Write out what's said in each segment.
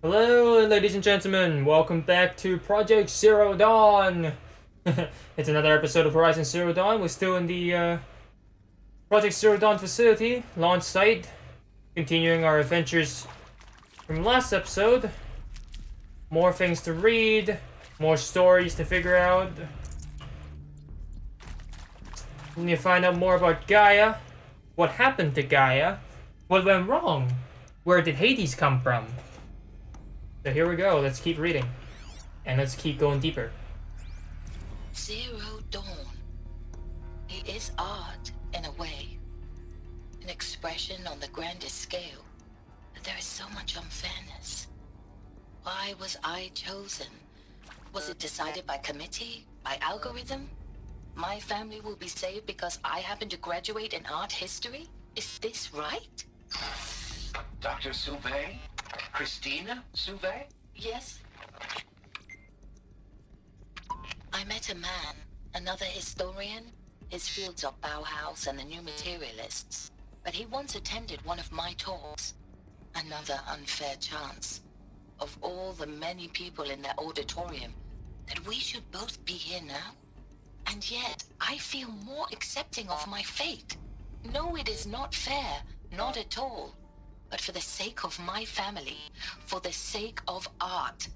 Hello, ladies and gentlemen. Welcome back to Project Zero Dawn. It's another episode of Horizon Zero Dawn. We're still in the Project Zero Dawn facility, launch site, continuing our adventures from last episode. More things to read, more stories to figure out. We need to find out more about GAIA. What happened to GAIA? What went wrong? Where did Hades come from? So here we go, let's keep reading. And let's keep going deeper. Zero Dawn. It is art, in a way. An expression on the grandest scale. But there is so much unfairness. Why was I chosen? Was it decided by committee? By algorithm? My family will be saved because I happen to graduate in art history? Is this right? Dr. Sauvé? Christina Sauvé? Yes. I met a man, another historian. His fields are Bauhaus and the New Materialists. But he once attended one of my talks. Another unfair chance. Of all the many people in that auditorium, that we should both be here now. And yet, I feel more accepting of my fate. No, it is not fair, not at all. But for the sake of my family, for the sake of art.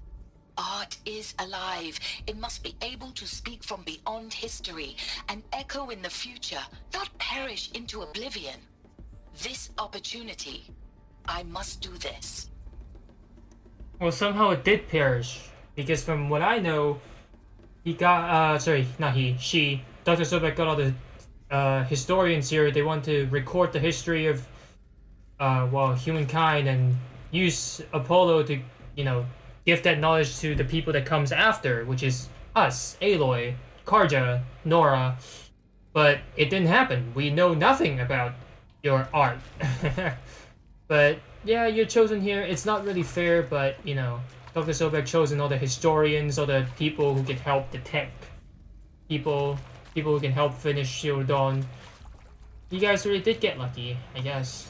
Art is alive. It must be able to speak from beyond history and echo in the future, not perish into oblivion. This opportunity, I must do this. Well, somehow it did perish. Because from what I know, he got, she, Dr. Sobek got all the historians here. They want to record the history of humankind and use Apollo to, give that knowledge to the people that comes after, which is us, Aloy, Karja, Nora. But it didn't happen. We know nothing about your art. But yeah, you're chosen here. It's not really fair, but Dr. Sobek chosen all the historians, all the people who can help the tech. People who can help finish Zero Dawn. You guys really did get lucky, I guess.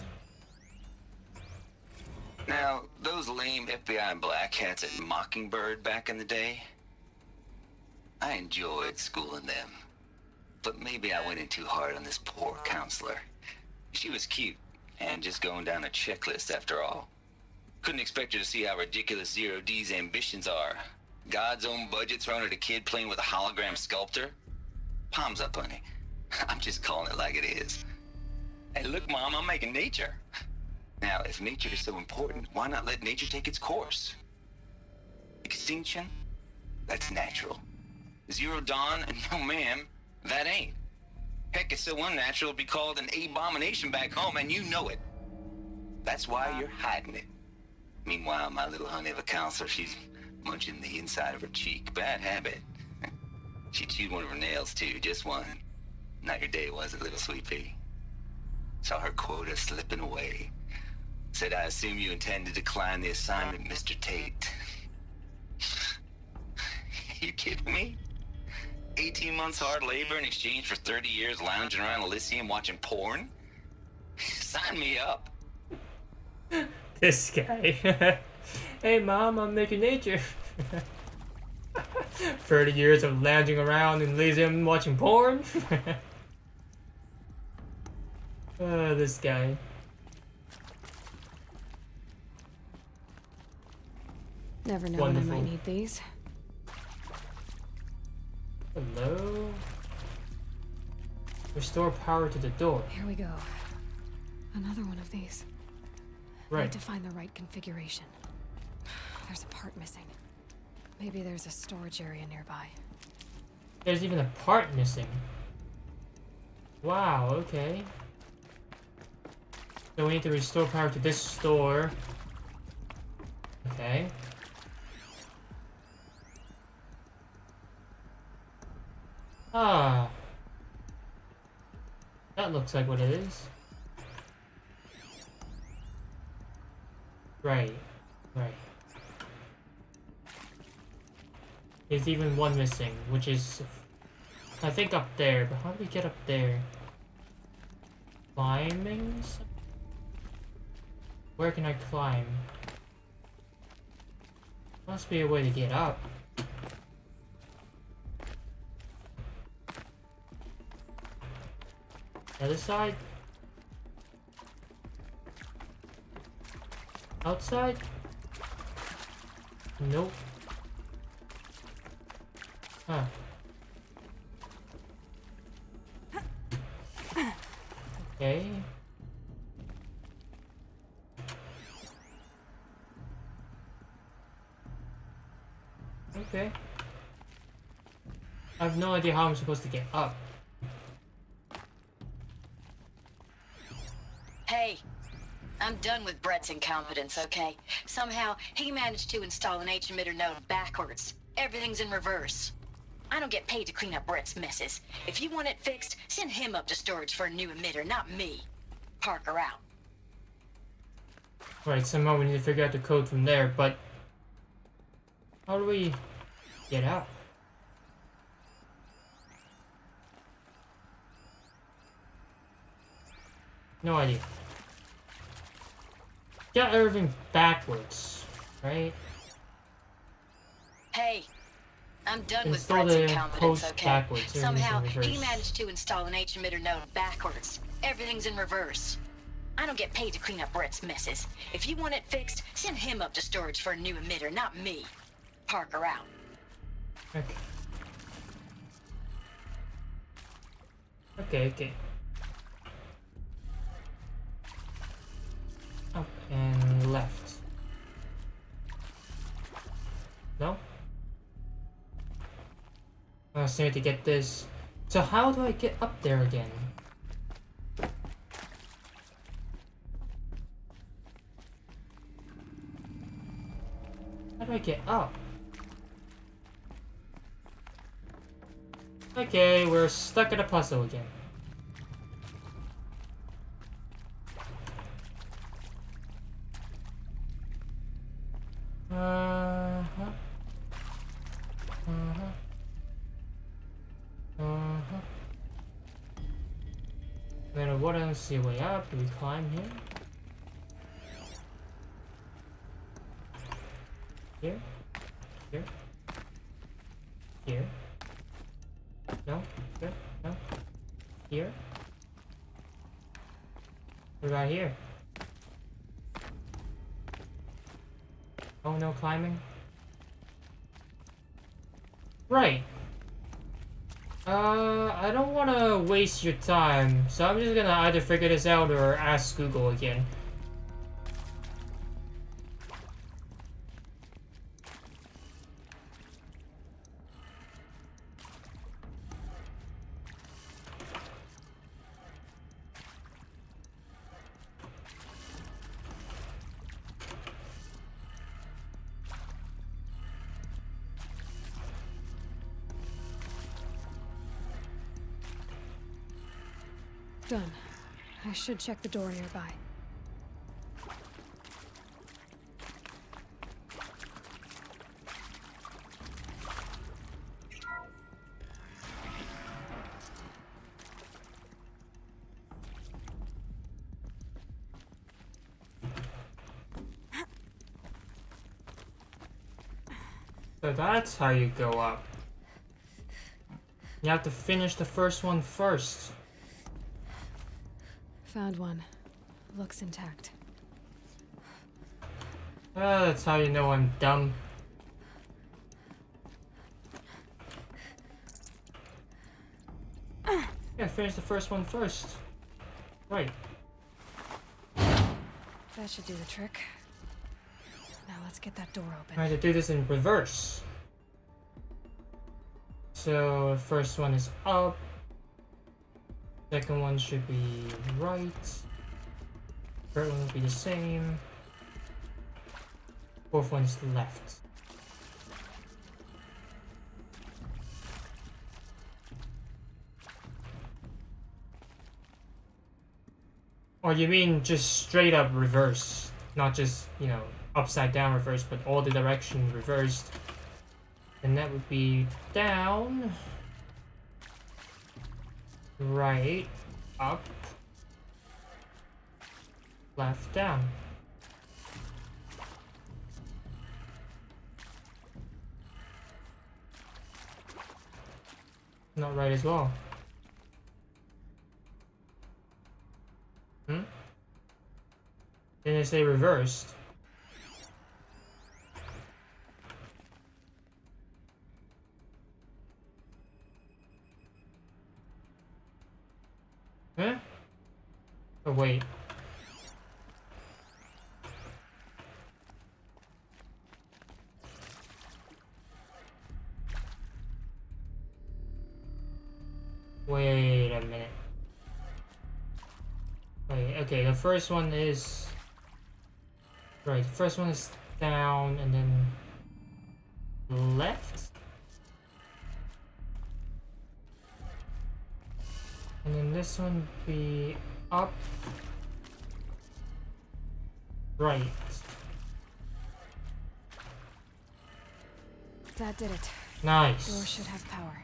Now, those lame FBI black hats at Mockingbird back in the day, I enjoyed schooling them. But maybe I went in too hard on this poor counselor. She was cute, and just going down a checklist after all. Couldn't expect her to see how ridiculous Zero D's ambitions are. God's own budget thrown at a kid playing with a hologram sculptor? Palms up, honey. I'm just calling it like it is. Hey, look, Mom, I'm making nature. Now, if nature is so important, why not let nature take its course? Extinction? That's natural. Zero Dawn? No, ma'am, that ain't. Heck, it's so unnatural to be called an abomination back home, and you know it. That's why you're hiding it. Meanwhile, my little honey of a counselor, she's munching the inside of her cheek. Bad habit. She chewed one of her nails, too, just one. Not your day, was it, little sweet pea? Saw her quota slipping away. Said, I assume you intend to decline the assignment, Mr. Tate. You kidding me? 18 months hard labor in exchange for 30 years lounging around Elysium watching porn? Sign me up. This guy. Hey, Mom, I'm making nature. 30 years of lounging around in Elysium watching porn? This guy. Never know Wonderful. when I might need these. Hello? Restore power to the door. Here we go. Another one of these. Right. Need to find the right configuration. There's a part missing. Maybe there's a storage area nearby. There's even a part missing. Wow, okay. So we need to restore power to this store. Okay. Ah. That looks like what it is. Right. Right. There's even one missing, which is, I think, up there. But how do we get up there? Climbing? Where can I climb? Must be a way to get up. Other side? Outside? Nope. Huh. Okay. Okay. I have no idea how I'm supposed to get up. Hey, I'm done with Brett's incompetence, okay? Somehow, he managed to install an H-emitter node backwards. Everything's in reverse. I don't get paid to clean up Brett's messes. If you want it fixed, send him up to storage for a new emitter, not me. Parker out. Right, somehow we need to figure out the code from there, but how do we get out? No idea. Got everything backwards, right? Hey, I'm done with Install Brett's the incompetence, host okay? backwards, Somehow, everything's in he reverse. managed to install an H-emitter node backwards. Everything's in reverse. I don't get paid to clean up Brett's messes. If you want it fixed, send him up to storage for a new emitter, not me. Parker out. Okay. Okay. Up and left. No? I still need to get this. So how do I get up there again? How do I get up? Okay, we're stuck at a puzzle again. Then what else? See a way up? Do we climb here? Here? Here? Here? No? Here? No? Here? What about here? Oh, no climbing? Right. I don't want to waste your time, so I'm just gonna either figure this out or ask Google again. Done. I should check the door nearby. So that's how you go up. You have to finish the first one first. Found one. Looks intact. That's how you know I'm dumb. Yeah, finish the first one first. Right. That should do the trick. Now let's get that door open. I have to do this in reverse. So, first one is up. Second one should be right. Third one will be the same. Fourth one's left. Or you mean just straight up reverse? Not just, you know, upside down reverse, but all the direction reversed. And that would be down. Right, up, left, down. not right as well. Hmm? Didn't it say reversed? Huh? Oh wait. Wait a minute. Wait, okay, the first one is... Right, the first one is down and then... left? And then this one be up... right. That did it. Nice. Door should have power.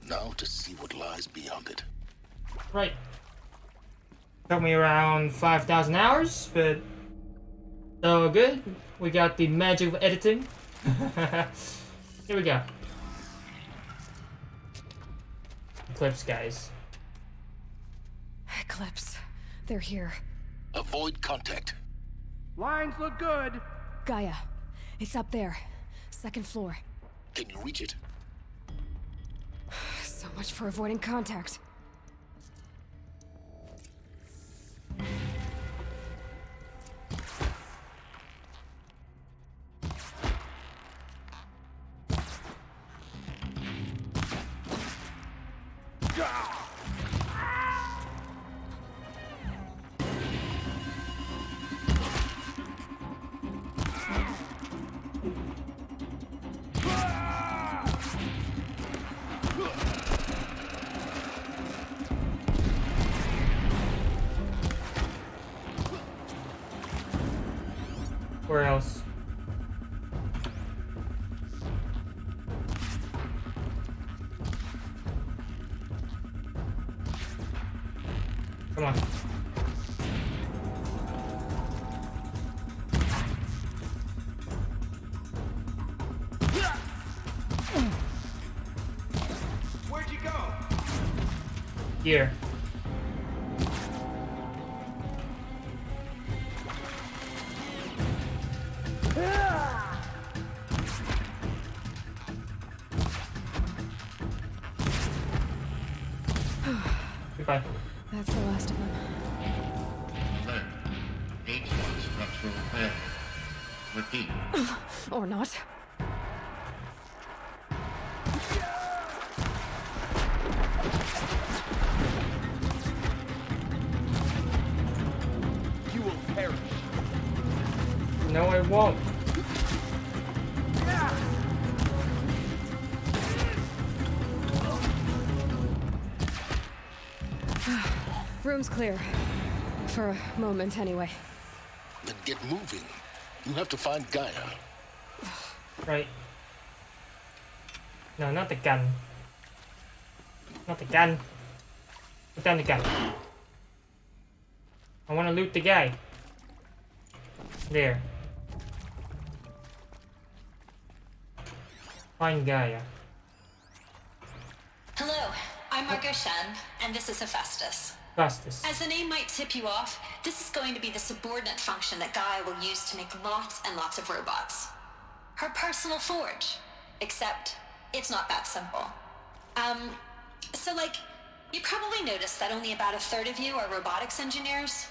Now to see what lies beyond it. Right. Took me around 5,000 hours, but so good. We got the magic of editing. Here we go. Eclipse, guys. Eclipse. They're here. Avoid contact. Lines look good. Gaia. It's up there. Second floor. Can you reach it? So much for avoiding contact. Where else? Come on. Where'd you go? Here. Goodbye. That's the last of them. Alert. H1 structural failure. Repeat. Or not. You will perish. No, I won't. Room's clear. For a moment, anyway. Then get moving. You have to find Gaia. Right. No, not the gun. Not the gun. Put down the gun. I want to loot the guy. There. Find Gaia. Hello, I'm Margot Shen, and this is Hephaestus. Fastest. As the name might tip you off, this is going to be the subordinate function that Gaia will use to make lots and lots of robots. Her personal forge. Except, it's not that simple. So you probably noticed that only about a third of you are robotics engineers.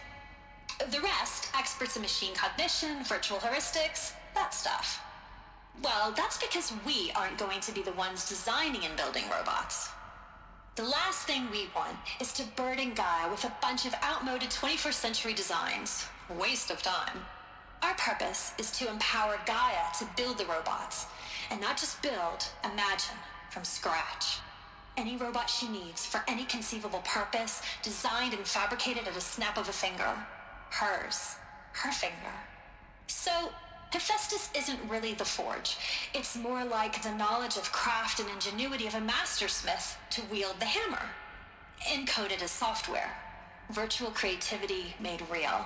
The rest, experts in machine cognition, virtual heuristics, that stuff. Well, that's because we aren't going to be the ones designing and building robots. The last thing we want is to burden Gaia with a bunch of outmoded 21st century designs. Waste of time. Our purpose is to empower Gaia to build the robots. And not just build, imagine, from scratch. Any robot she needs for any conceivable purpose, designed and fabricated at a snap of a finger. Hers. Her finger. So, Hephaestus isn't really the forge. It's more like the knowledge of craft and ingenuity of a mastersmith to wield the hammer. Encoded as software. Virtual creativity made real.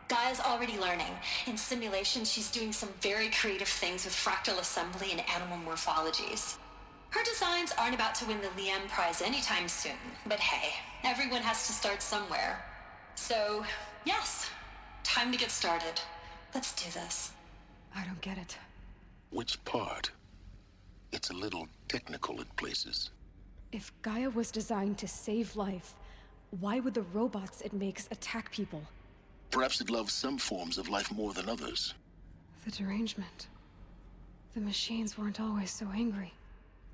Gaia's already learning. In simulation, she's doing some very creative things with fractal assembly and animal morphologies. Her designs aren't about to win the Liam Prize anytime soon, but hey, everyone has to start somewhere. So, yes, time to get started. Let's do this. I don't get it. Which part? It's a little technical in places. If Gaia was designed to save life, why would the robots it makes attack people? Perhaps it loves some forms of life more than others. The derangement. The machines weren't always so angry.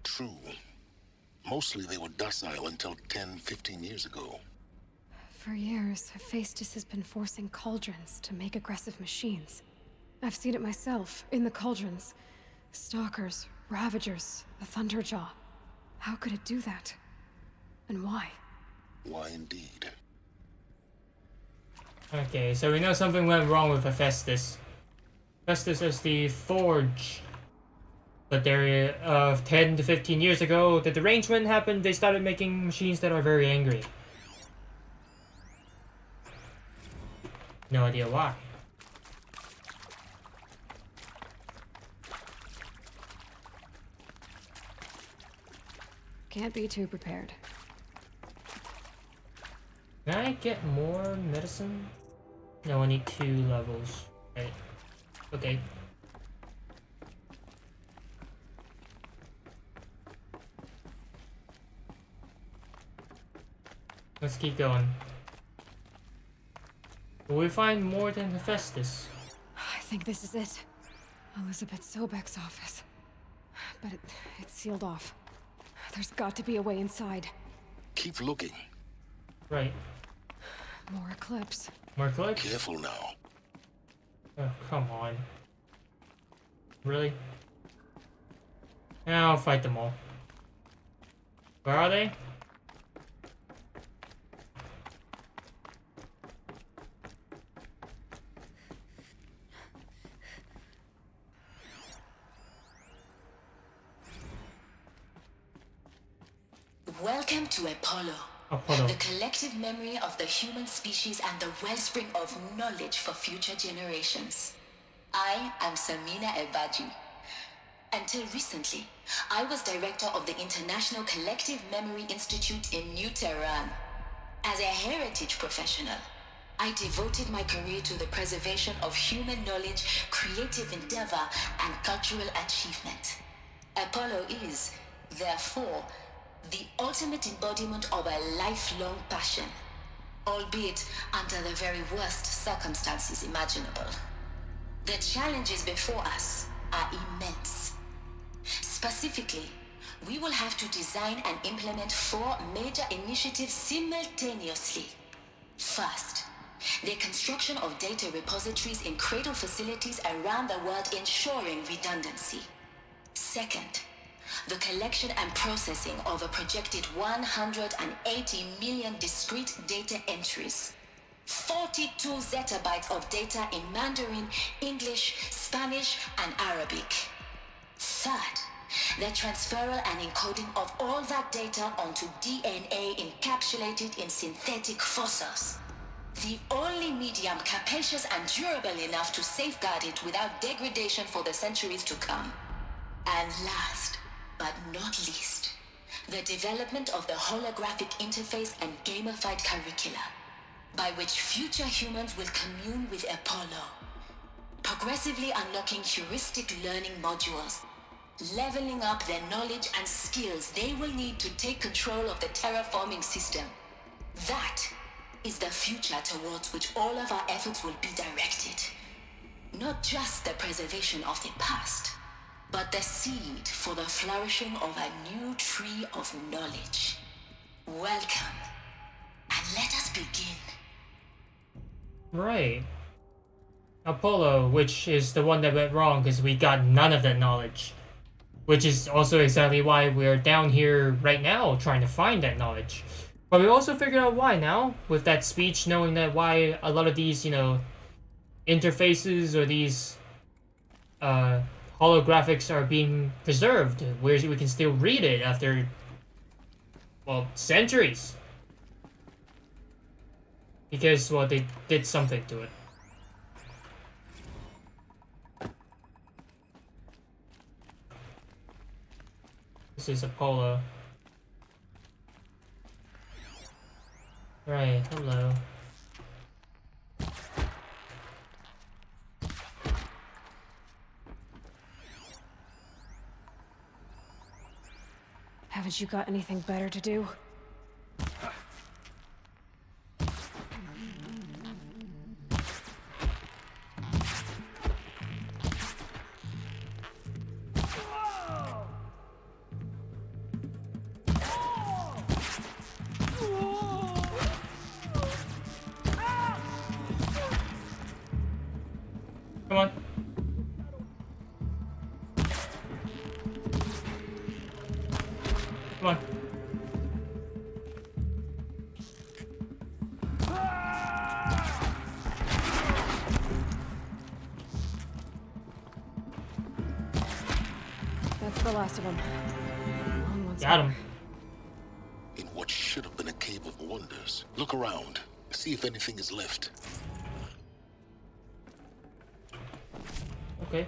True. Mostly they were docile until 10, 15 years ago. For years, Hephaestus has been forcing cauldrons to make aggressive machines. I've seen it myself, in the cauldrons. Stalkers, Ravagers, the Thunderjaw. How could it do that? And why? Why indeed? Okay, so we know something went wrong with Hephaestus. Hephaestus is the Forge. But there, 10 to 15 years ago, the derangement happened. They started making machines that are very angry. No idea why. Can't be too prepared. Can I get more medicine? No, I need 2 levels. Right. Okay. Let's keep going. Will we find more than Hephaestus? I think this is it. Elizabeth Sobek's office. But it's sealed off. There's got to be a way inside. Keep looking. Right. More Eclipse. More clicks? Careful now. Oh, come on. Really? Yeah, I'll fight them all. Where are they? Welcome to Apollo. Apollo. The collective memory of the human species and the wellspring of knowledge for future generations. I am Samina Ebaji. Until recently, I was director of the International Collective Memory Institute in New Tehran. As a heritage professional, I devoted my career to the preservation of human knowledge, creative endeavor, and cultural achievement. Apollo is, therefore, the ultimate embodiment of a lifelong passion, albeit under the very worst circumstances imaginable. The challenges before us are immense. Specifically, we will have to design and implement 4 major initiatives simultaneously. First, the construction of data repositories in cradle facilities around the world, ensuring redundancy. Second, the collection and processing of a projected 180 million discrete data entries. 42 zettabytes of data in Mandarin, English, Spanish, and Arabic. Third, the transferal and encoding of all that data onto DNA encapsulated in synthetic fossils. The only medium capacious and durable enough to safeguard it without degradation for the centuries to come. And last, but not least, the development of the holographic interface and gamified curricula, by which future humans will commune with Apollo, progressively unlocking heuristic learning modules, leveling up their knowledge and skills they will need to take control of the terraforming system. That is the future towards which all of our efforts will be directed. Not just the preservation of the past, but the seed for the flourishing of a new tree of knowledge. Welcome, and let us begin. Right. Apollo, which is the one that went wrong because we got none of that knowledge. Which is also exactly why we're down here right now trying to find that knowledge. But we also figured out why now, with that speech, knowing that why a lot of these, interfaces or these holographics are being preserved, where we can still read it after, well, centuries. Because, well, they did something to it. This is Apollo. Right, hello. Haven't you got anything better to do? Come on. Come on. That's the last of them. Long ones. Got him. In what should have been a cave of wonders. Look around. See if anything is left. Okay.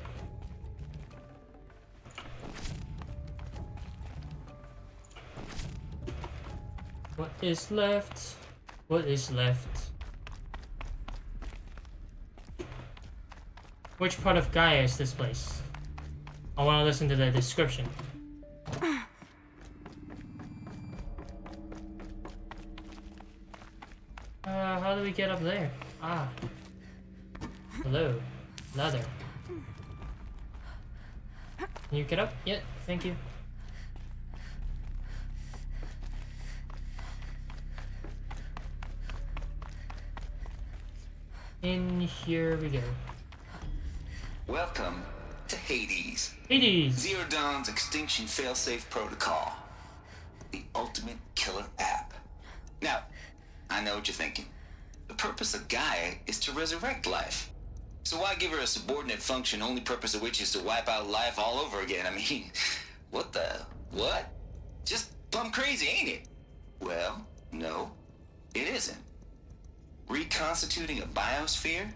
What is left? What is left? Which part of Gaia is this place? I want to listen to the description. How do we get up there? Ah. Hello. Ladder. Can you get up? Yeah, thank you. In here we go. Welcome to Hades. Hades! Zero Dawn's Extinction Failsafe Protocol. The ultimate killer app. Now, I know what you're thinking. The purpose of Gaia is to resurrect life. So why give her a subordinate function, only purpose of which is to wipe out life all over again? I mean, what the... what? Just plumb crazy, ain't it? Well, no, it isn't. Reconstituting a biosphere?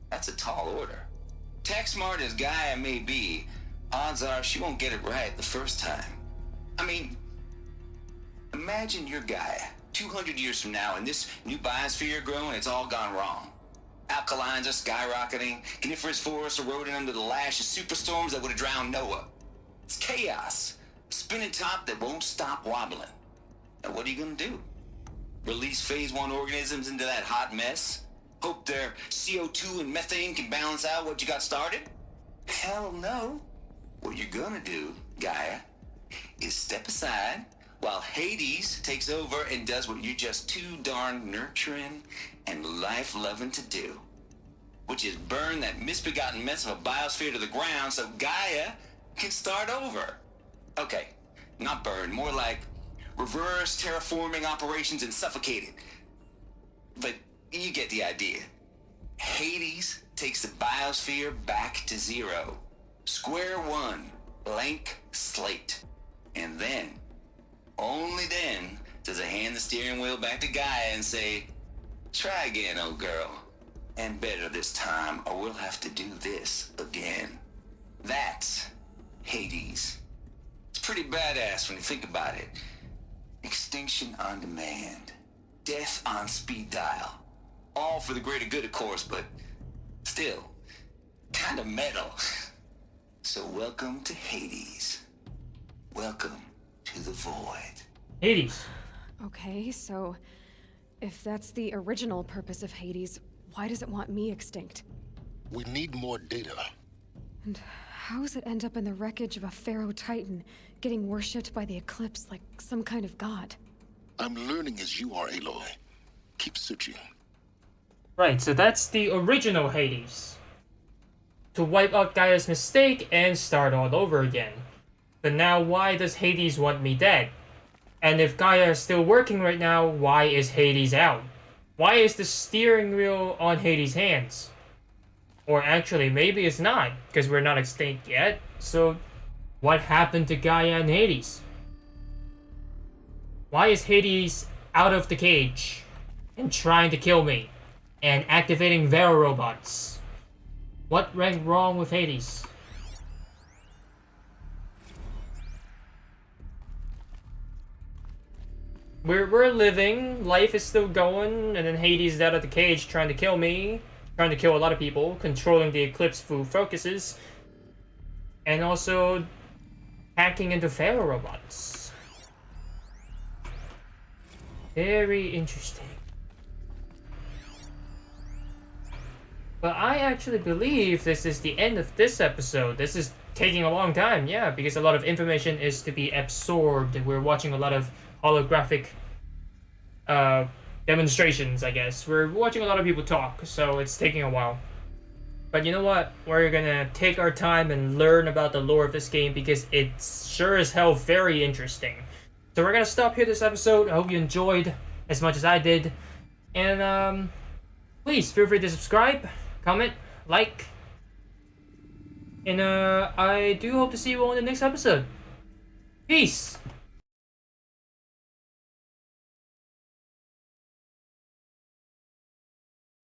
That's a tall order. Tech smart as Gaia may be, odds are she won't get it right the first time. I mean, imagine you're Gaia, 200 years from now, and this new biosphere growing, it's all gone wrong. Alkalines are skyrocketing, coniferous forests eroding under the lash of superstorms that would have drowned Noah. It's chaos, a spinning top that won't stop wobbling. Now what are you gonna do? Release phase 1 organisms into that hot mess? Hope their CO2 and methane can balance out what you got started? Hell no. What you're gonna do, Gaia, is step aside while Hades takes over and does what you're just too darn nurturing and life-loving to do, which is burn that misbegotten mess of a biosphere to the ground so Gaia can start over. Okay, not burn, more like reverse terraforming operations and suffocate it. But you get the idea. Hades takes the biosphere back to zero. Square one, blank slate. And then, only then, does it hand the steering wheel back to Gaia and say, try again, old girl. And better this time, or we'll have to do this again. That's Hades. It's pretty badass when you think about it. Extinction on demand. Death on speed dial. All for the greater good, of course, but still, kind of metal. So welcome to Hades. Welcome to the void. Hades. Okay, so if that's the original purpose of Hades, why does it want me extinct? We need more data. And how does it end up in the wreckage of a Pharaoh Titan, getting worshipped by the Eclipse like some kind of god? I'm learning as you are, Aloy. Keep searching. Right, so that's the original Hades. To wipe out Gaia's mistake and start all over again. But now why does Hades want me dead? And if Gaia is still working right now, why is Hades out? Why is the steering wheel on Hades' hands? Or actually, maybe it's not, because we're not extinct yet. So, what happened to Gaia and Hades? Why is Hades out of the cage and trying to kill me and activating Vero robots? What went wrong with Hades? we're living, life is still going, and then Hades is out of the cage trying to kill me, trying to kill a lot of people, controlling the eclipse through focuses, and also hacking into Pharaoh robots. Very interesting. But I actually believe this is the end of this episode. This is taking a long time, yeah, because a lot of information is to be absorbed. We're watching a lot of holographic demonstrations, I guess. We're watching a lot of people talk, so it's taking a while. But you know what? We're gonna take our time and learn about the lore of this game because it's sure as hell very interesting. So we're gonna stop here this episode. I hope you enjoyed as much as I did. And please feel free to subscribe, comment, like. And I do hope to see you all in the next episode. Peace!